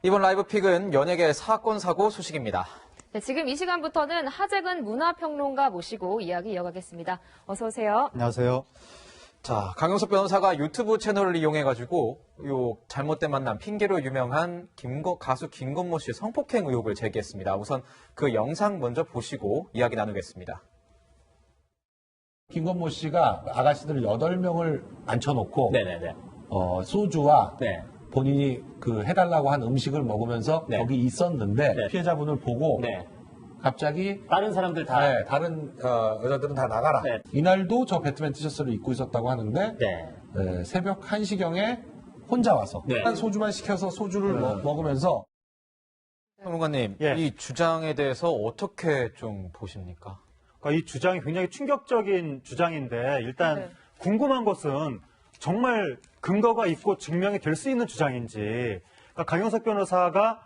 이번 라이브 픽은 연예계 사건 사고 소식입니다. 네, 지금 이 시간부터는 하재근 문화평론가 모시고 이야기 이어가겠습니다. 어서 오세요. 안녕하세요. 자, 강용석 변호사가 유튜브 채널을 이용해가지고 요 잘못된 만남 핑계로 유명한 가수 김건모 씨 성폭행 의혹을 제기했습니다. 우선 그 영상 먼저 보시고 이야기 나누겠습니다. 김건모 씨가 아가씨들 8명을 앉혀놓고 네네네. 소주와 네. 본인이 그 해달라고 한 음식을 먹으면서 네. 거기 있었는데 네. 피해자분을 보고 네. 갑자기 다른 사람들 다. 네, 다른 여자들은 다 나가라. 네. 이날도 저 배트맨 티셔츠를 입고 있었다고 하는데 네. 새벽 1시경에 혼자 와서 네. 소주만 시켜서 소주를 먹으면서 평론가님, 예. 이 주장에 대해서 어떻게 좀 보십니까? 그러니까 이 주장이 굉장히 충격적인 주장인데 일단 네. 궁금한 것은 정말 근거가 있고 증명이 될 수 있는 주장인지 그러니까 강용석 변호사가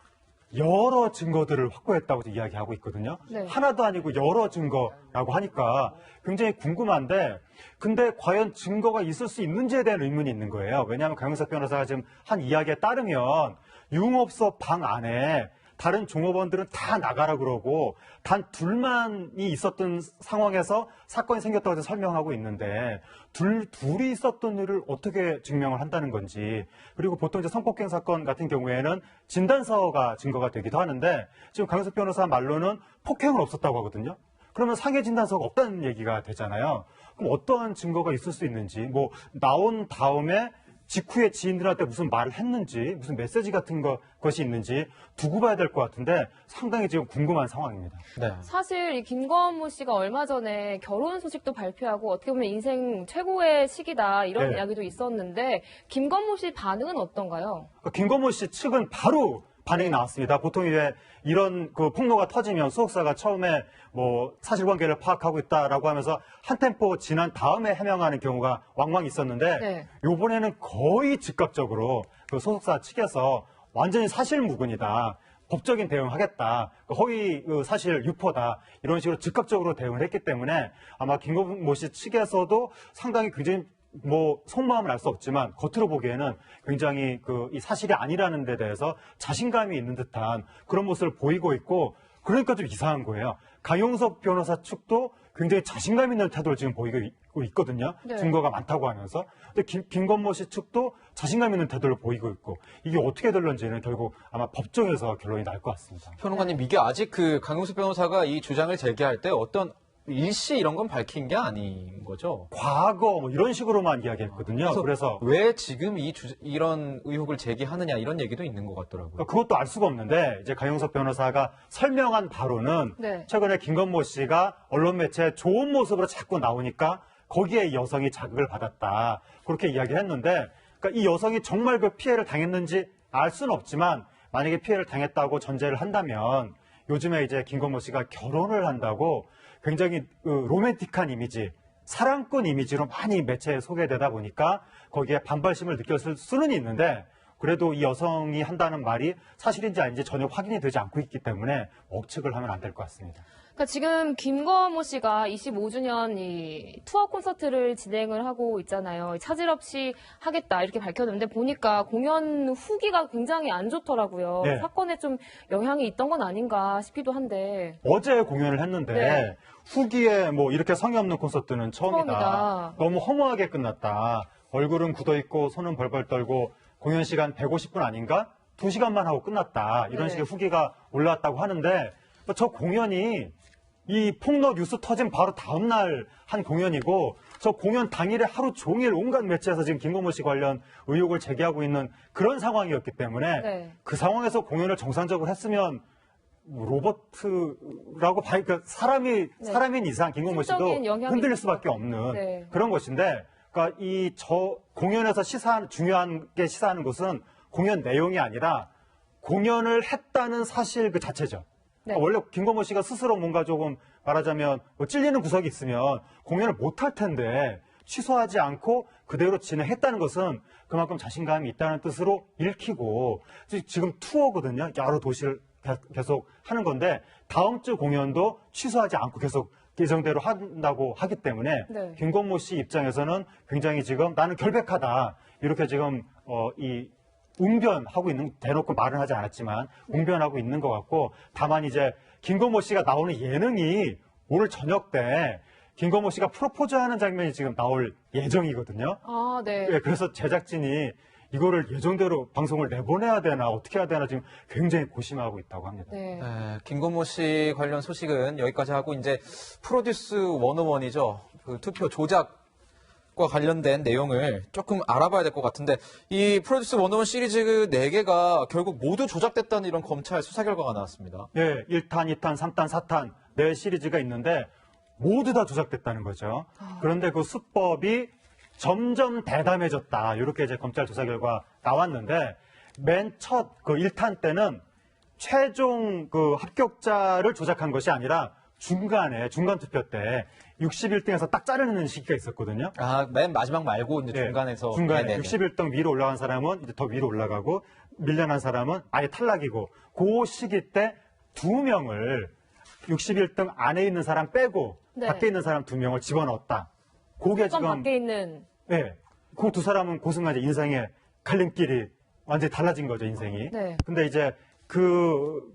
여러 증거들을 확보했다고 이야기하고 있거든요. 네. 하나도 아니고 여러 증거라고 하니까 굉장히 궁금한데 근데 과연 증거가 있을 수 있는지에 대한 의문이 있는 거예요. 왜냐하면 강용석 변호사가 지금 한 이야기에 따르면 유흥업소 방 안에 다른 종업원들은 다 나가라 그러고 단 둘만이 있었던 상황에서 사건이 생겼다고 설명하고 있는데 둘이 있었던 일을 어떻게 증명을 한다는 건지 그리고 보통 이제 성폭행 사건 같은 경우에는 진단서가 증거가 되기도 하는데 지금 강용석 변호사 말로는 폭행은 없었다고 하거든요. 그러면 상해 진단서가 없다는 얘기가 되잖아요. 그럼 어떠한 증거가 있을 수 있는지 뭐 나온 다음에 직후에 지인들한테 무슨 말을 했는지 무슨 메시지 같은 것이 있는지 두고 봐야 될 것 같은데 상당히 지금 궁금한 상황입니다. 네. 사실 이 김건모 씨가 얼마 전에 결혼 소식도 발표하고 어떻게 보면 인생 최고의 시기다 이런 네. 이야기도 있었는데 김건모 씨 반응은 어떤가요? 김건모 씨 측은 바로 반응이 나왔습니다. 보통 이제 이런 그 폭로가 터지면 소속사가 처음에 뭐 사실관계를 파악하고 있다라고 하면서 한 템포 지난 다음에 해명하는 경우가 왕왕 있었는데 네. 이번에는 거의 즉각적으로 그 소속사 측에서 완전히 사실무근이다. 법적인 대응하겠다. 허위 사실 유포다. 이런 식으로 즉각적으로 대응을 했기 때문에 아마 김건모 씨 측에서도 상당히 굉장히 뭐 속마음을 알 수 없지만 겉으로 보기에는 굉장히 이 사실이 아니라는 데 대해서 자신감이 있는 듯한 그런 모습을 보이고 있고 그러니까 좀 이상한 거예요. 강용석 변호사 측도 굉장히 자신감 있는 태도를 지금 보이고 있거든요. 네. 증거가 많다고 하면서. 근데 김건모 씨 측도 자신감 있는 태도를 보이고 있고 이게 어떻게 될런지는 결국 아마 법정에서 결론이 날 것 같습니다. 평론가님, 이게 아직 그 강용석 변호사가 이 주장을 제기할 때 어떤 일시 이런 건 밝힌 게 아닌 거죠? 과거 뭐 이런 식으로만 이야기했거든요. 그래서 왜 지금 이런 의혹을 제기하느냐 이런 얘기도 있는 것 같더라고요. 그것도 알 수가 없는데 이제 강용석 변호사가 설명한 바로는 네. 최근에 김건모 씨가 언론 매체에 좋은 모습으로 자꾸 나오니까 거기에 이 여성이 자극을 받았다. 그렇게 이야기를 했는데 그러니까 이 여성이 정말 그 피해를 당했는지 알 수는 없지만 만약에 피해를 당했다고 전제를 한다면 요즘에 이제 김건모 씨가 결혼을 한다고 굉장히 로맨틱한 이미지, 사랑꾼 이미지로 많이 매체에 소개되다 보니까 거기에 반발심을 느꼈을 수는 있는데 그래도 이 여성이 한다는 말이 사실인지 아닌지 전혀 확인이 되지 않고 있기 때문에 억측을 하면 안 될 것 같습니다. 그러니까 지금 김건모 씨가 25주년 이 투어 콘서트를 진행을 하고 있잖아요. 차질 없이 하겠다 이렇게 밝혔는데 보니까 공연 후기가 굉장히 안 좋더라고요. 네. 사건에 좀 영향이 있던 건 아닌가 싶기도 한데. 어제 공연을 했는데 네. 후기에 뭐 이렇게 성의 없는 콘서트는 처음이다. 처음이다. 너무 허무하게 끝났다. 얼굴은 굳어있고 손은 벌벌 떨고 공연 시간 150분 아닌가? 2시간만 하고 끝났다. 이런 네. 식의 후기가 올라왔다고 하는데 저 공연이 이 폭로 뉴스 터진 바로 다음날 한 공연이고 저 공연 당일에 하루 종일 온갖 매체에서 지금 김건모 씨 관련 의혹을 제기하고 있는 그런 상황이었기 때문에 네. 그 상황에서 공연을 정상적으로 했으면 로버트라고 그러니까 사람인 이상 김건모 씨도 심적인 영향이 흔들릴 있을 수밖에 것 없는 네. 그런 것인데 그러니까 공연에서 중요한 게 시사하는 것은 공연 내용이 아니라 공연을 했다는 사실 그 자체죠. 네. 원래 김건모 씨가 스스로 뭔가 조금 말하자면 뭐 찔리는 구석이 있으면 공연을 못할 텐데 취소하지 않고 그대로 진행했다는 것은 그만큼 자신감이 있다는 뜻으로 읽히고 지금 투어거든요. 여러 도시를 계속 하는 건데 다음 주 공연도 취소하지 않고 계속 예정대로 한다고 하기 때문에 네. 김건모 씨 입장에서는 굉장히 지금 나는 결백하다 이렇게 지금 이 웅변하고 있는, 대놓고 말은 하지 않았지만 웅변하고 있는 것 같고, 다만 이제 김건모 씨가 나오는 예능이 오늘 저녁 때 김건모 씨가 프로포즈하는 장면이 지금 나올 예정이거든요. 아, 네. 예, 그래서 제작진이 이거를 예정대로 방송을 내보내야 되나 어떻게 해야 되나 지금 굉장히 고심하고 있다고 합니다. 네. 네, 김건모 씨 관련 소식은 여기까지 하고 이제 프로듀스 101이죠. 그 투표 조작과 관련된 내용을 조금 알아봐야 될 것 같은데 이 프로듀스 101 시리즈 4개가 결국 모두 조작됐다는 이런 검찰 수사 결과가 나왔습니다. 예, 1탄, 2탄, 3탄, 4탄 네 시리즈가 있는데 모두 다 조작됐다는 거죠. 그런데 그 수법이 점점 대담해졌다. 이렇게 이제 검찰 조사 결과 나왔는데 맨 첫 그 1탄 때는 최종 그 합격자를 조작한 것이 아니라 중간 투표 때 61등에서 딱 자르는 시기가 있었거든요. 아, 맨 마지막 말고 이제 예, 중간에서. 중간에 네네네. 61등 위로 올라간 사람은 이제 더 위로 올라가고 밀려난 사람은 아예 탈락이고 그 시기 때 2명을 61등 안에 있는 사람 빼고 네. 밖에 있는 사람 2명을 집어넣었다. 그게 어떤 지금 밖에 있는 네, 그 두 사람은 고순간 이제 인생의 갈림길이 완전히 달라진 거죠, 인생이. 네. 근데 이제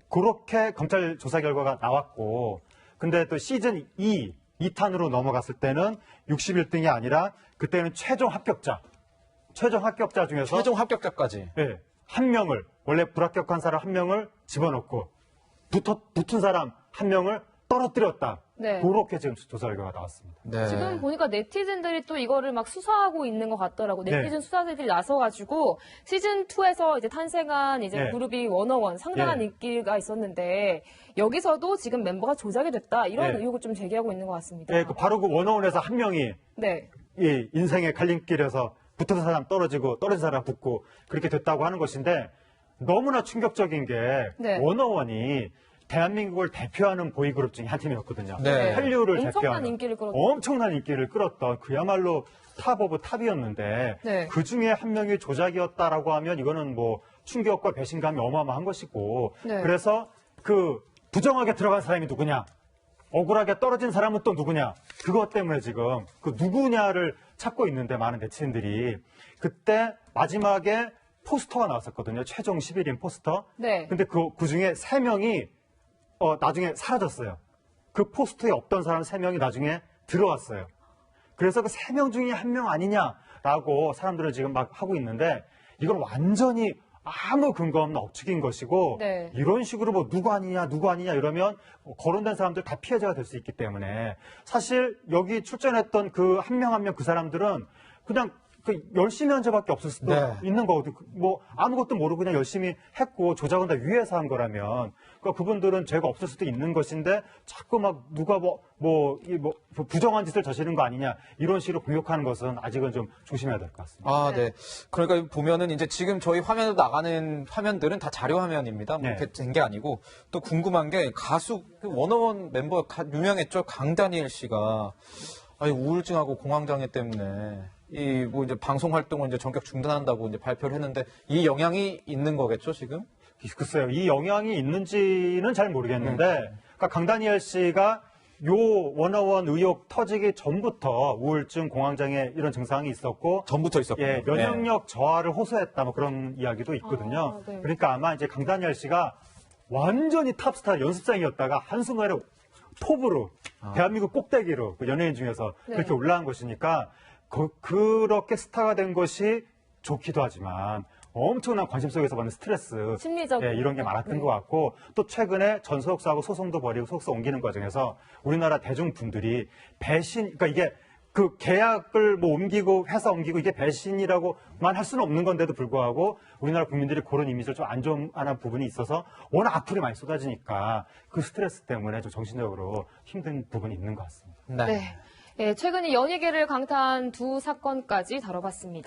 그렇게 검찰 조사 결과가 나왔고, 근데 또 시즌 2탄으로 넘어갔을 때는 61등이 아니라 그때는 최종 합격자 중에서 최종 합격자까지. 네, 한 명을, 원래 불합격한 사람 한 명을 집어넣고 붙은 사람 한 명을 떨어뜨렸다. 네. 그렇게 지금 조사 결과가 나왔습니다. 네. 지금 보니까 네티즌들이 또 이거를 막 수사하고 있는 것 같더라고. 네. 네티즌 수사들이 나서가지고 시즌 2에서 이제 탄생한 이제 네. 그룹이 워너원 상당한 네. 인기가 있었는데 여기서도 지금 멤버가 조작이 됐다 이런 네. 의혹을 좀 제기하고 있는 것 같습니다. 예, 바로 그 원어원에서 한 명이 네. 이 인생의 갈림길에서 붙은 사람 떨어지고 떨어진 사람 붙고 그렇게 됐다고 하는 것인데 너무나 충격적인 게 네. 원어원이 대한민국을 대표하는 보이그룹 중에 한 팀이었거든요. 네. 한류를 엄청난 대표하는 인기를 끌었죠. 엄청난 인기를 끌었던 그야말로 탑 오브 탑이었는데 네. 그 중에 한 명이 조작이었다라고 하면 이거는 뭐 충격과 배신감이 어마어마한 것이고 네. 그래서 그 부정하게 들어간 사람이 누구냐 억울하게 떨어진 사람은 또 누구냐 그것 때문에 지금 그 누구냐를 찾고 있는데 많은 네티즌들이 그때 마지막에 포스터가 나왔었거든요. 최종 11인 포스터. 네. 근데 그 중에 3명이 나중에 사라졌어요. 그 포스터에 없던 사람 3명이 나중에 들어왔어요. 그래서 그 3명 중에 한 명 아니냐라고 사람들은 지금 막 하고 있는데 이건 완전히 아무 근거 없는 억측인 것이고 네. 이런 식으로 뭐 누구 아니냐 이러면 거론된 사람들 다 피해자가 될 수 있기 때문에 사실 여기 출전했던 그 한 명 한 명 그 사람들은 그냥 그 열심히 한 자밖에 없을 수도 네. 있는 거거든요. 뭐 아무것도 모르고 그냥 열심히 했고 조작은 다 위에서 한 거라면 그러니까 그분들은 죄가 없을 수도 있는 것인데 자꾸 막 누가 부정한 짓을 저지른 거 아니냐 이런 식으로 공격하는 것은 아직은 좀 조심해야 될 것 같습니다. 아, 네. 그러니까 보면은 이제 지금 저희 화면으로 나가는 화면들은 다 자료 화면입니다. 뭐 네. 이렇게 된 게 아니고 또 궁금한 게 가수 워너원 멤버 유명했죠. 강다니엘 씨가 아니 우울증하고 공황장애 때문에 이 뭐 이제 방송 활동을 이제 전격 중단한다고 이제 발표를 했는데 이 영향이 있는 거겠죠, 지금? 글쎄요, 이 영향이 있는지는 잘 모르겠는데, 그러니까 강다니엘 씨가 요 워너원 의혹 터지기 전부터 우울증, 공황장애 이런 증상이 있었고, 전부터 있었군요. 예, 면역력 저하를 호소했다, 뭐 그런 이야기도 있거든요. 아, 네. 그러니까 아마 이제 강다니엘 씨가 완전히 탑스타 연습생이었다가 한순간에 톱으로, 대한민국 꼭대기로 그 연예인 중에서 네. 그렇게 올라간 것이니까, 그렇게 스타가 된 것이 좋기도 하지만, 엄청난 관심 속에서 받는 스트레스, 심리적으로. 이런 게 많았던 네. 것 같고 또 최근에 전 소속사하고 소송도 벌이고 소속사 옮기는 과정에서 우리나라 대중분들이 그러니까 이게 그 계약을 뭐 옮기고 회사 옮기고 이게 배신이라고만 할 수는 없는 건데도 불구하고 우리나라 국민들이 그런 이미지를 좀 안 좋아하는 부분이 있어서 워낙 악플이 많이 쏟아지니까 그 스트레스 때문에 좀 정신적으로 힘든 부분이 있는 것 같습니다. 네. 네. 예, 최근에 연예계를 강타한 두 사건까지 다뤄봤습니다.